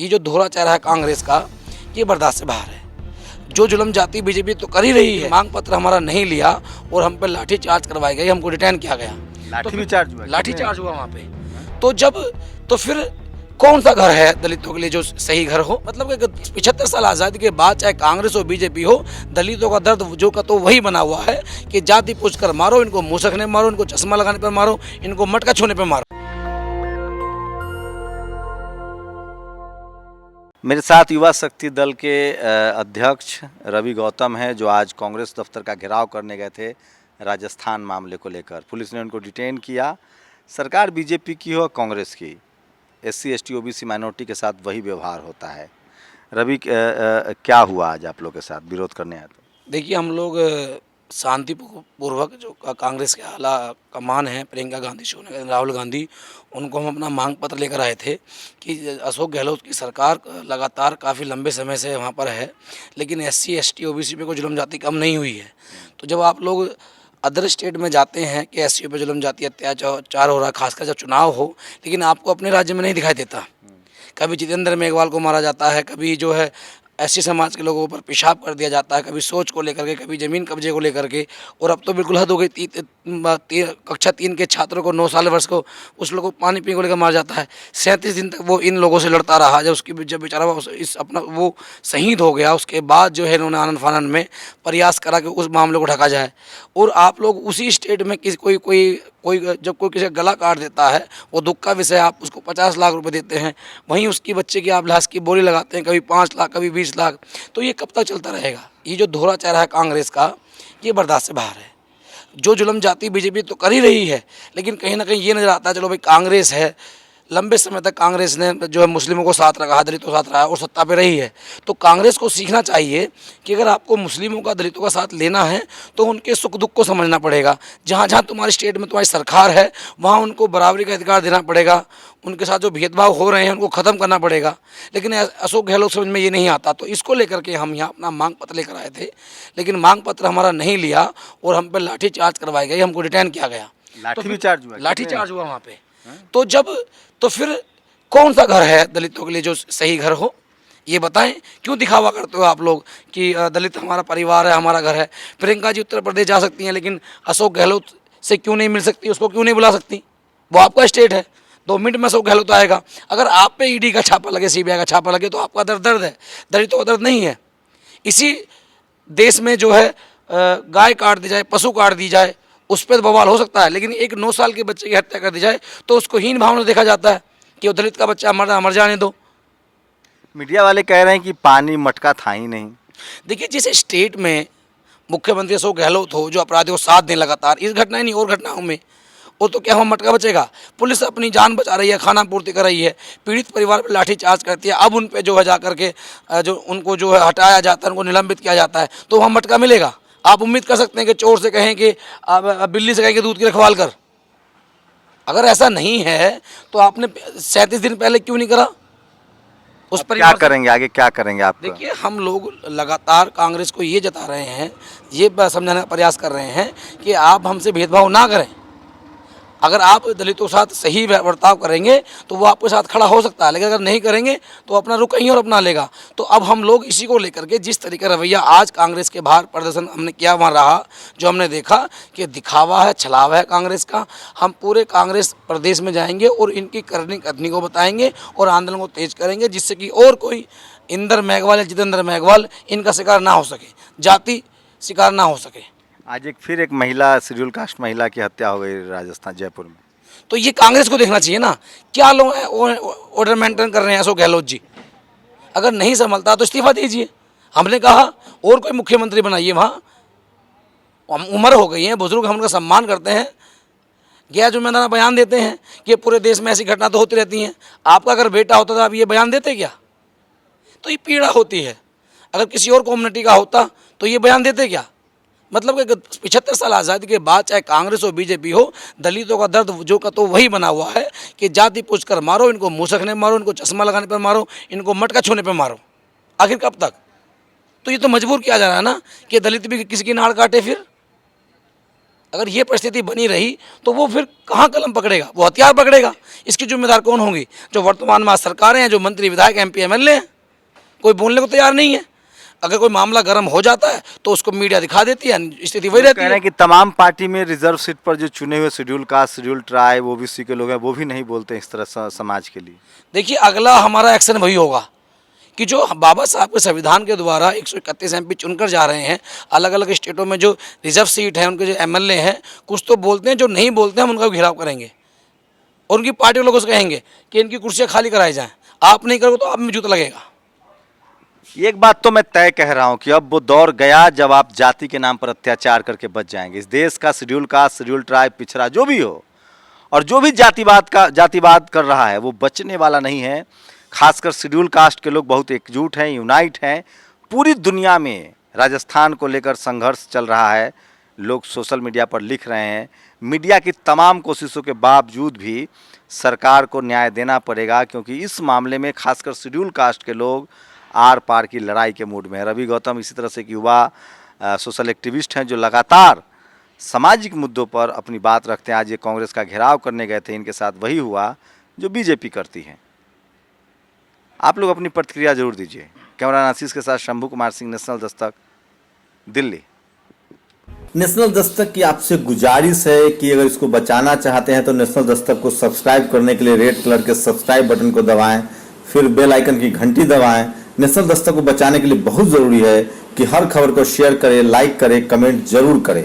ये जो दोहरा चेहरा है कांग्रेस का, ये बर्दाश्त से बाहर है। जो जुल्म जाति बीजेपी तो कर ही रही है। मांग पत्र हमारा नहीं लिया और हम पे लाठी चार्ज करवाई गई, हमको डिटेन किया गया। लाठी भी चार्ज हुआ? लाठी चार्ज हुआ वहाँ पे। तो फिर कौन सा घर है दलितों के लिए जो सही घर हो? मतलब कि 75 साल आज़ादी के बाद चाहे कांग्रेस हो बीजेपी हो, दलितों का दर्द जो का तो वही बना हुआ है कि जाति पूछ कर मारो, इनको मुँह सकने मारो, इनको चश्मा लगाने पर मारो, इनको मटका छूने पर मारो। मेरे साथ युवा शक्ति दल के अध्यक्ष रवि गौतम हैं, जो आज कांग्रेस दफ्तर का घेराव करने गए थे राजस्थान मामले को लेकर। पुलिस ने उनको डिटेन किया। सरकार बीजेपी की हो कांग्रेस की, SC ST OBC माइनॉरिटी के साथ वही व्यवहार होता है। रवि, क्या हुआ आज आप लोग के साथ विरोध करने आए? तो देखिए, हम लोग शांतिपूर्वक जो कांग्रेस के आला कमान है, प्रियंका गांधी, सोनिया, राहुल गांधी, उनको हम अपना मांग पत्र लेकर आए थे कि अशोक गहलोत की सरकार लगातार काफ़ी लंबे समय से वहाँ पर है, लेकिन SC ST OBC पे कोई जुल्म जाति कम नहीं हुई है। तो जब आप लोग अदर स्टेट में जाते हैं कि SC पे जुल्म जाति अत्याचार हो रहा है, खासकर जब चुनाव हो, लेकिन आपको अपने राज्य में नहीं दिखाई देता। कभी जितेंद्र मेघवाल को मारा जाता है, कभी जो है SC समाज के लोगों पर पेशाब कर दिया जाता है, कभी सोच को लेकर के, कभी ज़मीन कब्जे को लेकर के, और अब तो बिल्कुल हद हो गई। कक्षा 3 के छात्रों को 9 साल वर्ष को उस लोगों को पानी पीने को लेकर मारा जाता है। 37 दिन तक वो इन लोगों से लड़ता रहा। जब बेचारा वो शहीद हो गया, उसके बाद जो है इन्होंने आनन फानन में प्रयास करा कि उस मामले को ढका जाए। और आप लोग उसी स्टेट में कोई जब कोई किसी गला काट देता है, वो दुख का विषय, आप उसको 50 लाख रुपए देते हैं, वहीं उसकी बच्चे की आप लाश की बोली लगाते हैं, कभी 5 लाख, कभी 20 लाख। तो ये कब तक चलता रहेगा? ये जो दोहरा चेहरा है कांग्रेस का, ये बर्दाश्त से बाहर है। जो जुल्म जाति बीजेपी तो कर ही रही है, लेकिन कहीं ना कहीं ये नज़र आता है, चलो भाई कांग्रेस है, लंबे समय तक कांग्रेस ने जो है मुस्लिमों को साथ रखा, दलितों को साथ रहा और सत्ता पे रही है। तो कांग्रेस को सीखना चाहिए कि अगर आपको मुस्लिमों का, दलितों का साथ लेना है तो उनके सुख दुख को समझना पड़ेगा। जहाँ जहाँ तुम्हारी स्टेट में तुम्हारी सरकार है, वहाँ उनको बराबरी का अधिकार देना पड़ेगा। उनके साथ जो भेदभाव हो रहे हैं उनको ख़त्म करना पड़ेगा। लेकिन अशोक गहलोत समझ में ये नहीं आता, तो इसको लेकर के हम यहाँ अपना मांग पत्र लेकर आए थे, लेकिन मांग पत्र हमारा नहीं लिया और हम पे लाठी चार्ज करवाई गई, हमको डिटेन किया गया। लाठी भी चार्ज हुआ? लाठी चार्ज हुआ वहाँ पे। तो फिर कौन सा घर है दलितों के लिए जो सही घर हो? ये बताएं। क्यों दिखावा करते हो आप लोग कि दलित हमारा परिवार है, हमारा घर है? प्रियंका जी उत्तर प्रदेश जा सकती हैं, लेकिन अशोक गहलोत से क्यों नहीं मिल सकती? उसको क्यों नहीं बुला सकती? वो आपका स्टेट है। 2 मिनट में अशोक गहलोत आएगा। अगर आप पे ED का छापा लगे, CBI का छापा लगे, तो आपका दर्द है, दलितों का दर्द नहीं है। इसी देश में जो है गाय काट दी जाए, पशु काट दी जाए, उस पर बवाल हो सकता है, लेकिन एक 9 साल के बच्चे की हत्या कर दी जाए तो उसको हीन भावना देखा जाता है कि वो दलित का बच्चा मर जाने दो। मीडिया वाले कह रहे हैं कि पानी मटका था ही नहीं। देखिए, जिस स्टेट में मुख्यमंत्री अशोक गहलोत हो, जो अपराधियों को साथ दें लगातार, इस घटना ही नहीं और घटनाओं में, वो तो क्या हम मटका बचेगा? पुलिस अपनी जान बचा रही है, खाना पूर्ति कर रही है, पीड़ित परिवार पर लाठी चार्ज करती है। अब उन पे जो है जा करके जो उनको जो है हटाया जाता है, उनको निलंबित किया जाता है, तो वहाँ मटका मिलेगा? आप उम्मीद कर सकते हैं कि चोर से कहें कि बिल्ली से कहें कि दूध की रखवाल कर? अगर ऐसा नहीं है तो आपने 37 दिन पहले क्यों नहीं करा? उस पर क्या करेंगे आगे, क्या करेंगे आप? देखिए, हम लोग लगातार कांग्रेस को ये जता रहे हैं, ये समझाने का प्रयास कर रहे हैं कि आप हमसे भेदभाव ना करें। अगर आप दलितों के साथ सही बर्ताव करेंगे तो वो आपके साथ खड़ा हो सकता है, लेकिन अगर नहीं करेंगे तो अपना रुख कहीं और अपना लेगा। तो अब हम लोग इसी को लेकर के, जिस तरीके का रवैया आज कांग्रेस के बाहर प्रदर्शन हमने किया, वहाँ रहा, जो हमने देखा कि दिखावा है, छलावा है कांग्रेस का, हम पूरे कांग्रेस प्रदेश में जाएंगे और इनकी करनी कथनी को बताएंगे और आंदोलन को तेज करेंगे, जिससे कि और कोई इंदर मेघवाल या जितेंद्र मेघवाल इनका शिकार ना हो सके, जाति शिकार ना हो सके। आज फिर एक महिला, शेड्यूल कास्ट महिला की हत्या हो गई राजस्थान, जयपुर में। तो ये कांग्रेस को देखना चाहिए ना, क्या लोग ऑर्डर मेंटेन कर रहे हैं अशोक गहलोत जी? अगर नहीं संभलता तो इस्तीफा दीजिए। हमने कहा और कोई मुख्यमंत्री बनाइए, वहाँ उम्र हो गई है, बुजुर्ग, हम उनका सम्मान करते हैं, गैर जिम्मेदाराना बयान देते हैं कि पूरे देश में ऐसी घटना तो होती रहती हैं। आपका अगर बेटा होता तो आप ये बयान देते क्या? तो ये पीड़ा होती है। अगर किसी और कम्युनिटी का होता तो ये बयान देते क्या? मतलब कि 75 साल आज़ादी के बाद चाहे कांग्रेस हो बीजेपी हो, दलितों का दर्द जो का तो वही बना हुआ है कि जाति पूछ कर मारो, इनको मुँह सकने मारो, इनको चश्मा लगाने पर मारो, इनको मटका छूने पर मारो। आखिर कब तक? तो ये तो मजबूर किया जा रहा है ना कि दलित भी किसी की नाड़ काटे। फिर अगर ये परिस्थिति बनी रही तो वो फिर कहाँ कलम पकड़ेगा, वो हथियार पकड़ेगा। इसकी जिम्मेदार कौन होंगी? जो वर्तमान में सरकारें हैं, जो मंत्री विधायक MP MLA हैं। कोई बोलने को तैयार नहीं है। अगर कोई मामला गर्म हो जाता है तो उसको मीडिया दिखा देती है, स्थिति वही रहती कह रहे है। हैं कि तमाम पार्टी में रिजर्व सीट पर जो चुने हुए schedule caste, schedule tribe, OBC के लोग हैं वो भी नहीं बोलते इस तरह समाज के लिए। देखिए, अगला हमारा एक्शन वही होगा कि जो बाबा साहब के संविधान के द्वारा 131 MP चुनकर जा रहे हैं, अलग अलग स्टेटों में जो रिजर्व सीट है, उनके जो MLA हैं, कुछ तो बोलते हैं, जो नहीं बोलते हैं हम उनका घेराव करेंगे और उनकी पार्टी लोगों से कहेंगे कि इनकी कुर्सियां खाली कराई जाएं। आप नहीं करोगे तो आप में जूता लगेगा। एक बात तो मैं तय कह रहा हूं कि अब वो दौर गया जब आप जाति के नाम पर अत्याचार करके बच जाएंगे। इस देश का शेड्यूल कास्ट, शेड्यूल ट्राइब, पिछड़ा जो भी हो और जो भी जातिवाद कर रहा है वो बचने वाला नहीं है। खासकर शेड्यूल कास्ट के लोग बहुत एकजुट हैं, यूनाइट हैं। पूरी दुनिया में राजस्थान को लेकर संघर्ष चल रहा है। लोग सोशल मीडिया पर लिख रहे हैं। मीडिया की तमाम कोशिशों के बावजूद भी सरकार को न्याय देना पड़ेगा, क्योंकि इस मामले में खासकर शेड्यूल कास्ट के लोग आर पार की लड़ाई के मूड में है। रवि गौतम इसी तरह से एक युवा सोशल एक्टिविस्ट हैं जो लगातार सामाजिक मुद्दों पर अपनी बात रखते हैं। आज ये कांग्रेस का घेराव करने गए थे, इनके साथ वही हुआ जो बीजेपी करती है। आप लोग अपनी प्रतिक्रिया जरूर दीजिए। कैमरा आशीष के साथ शंभू कुमार सिंह, नेशनल दस्तक, दिल्ली। नेशनल दस्तक की आपसे गुजारिश है कि अगर इसको बचाना चाहते हैं तो नेशनल दस्तक को सब्सक्राइब करने के लिए रेड कलर के सब्सक्राइब बटन को दबाएं, फिर बेल आइकन की घंटी दबाएं। नेशनल दस्तक को बचाने के लिए बहुत जरूरी है कि हर खबर को शेयर करें, लाइक करें, कमेंट जरूर करें।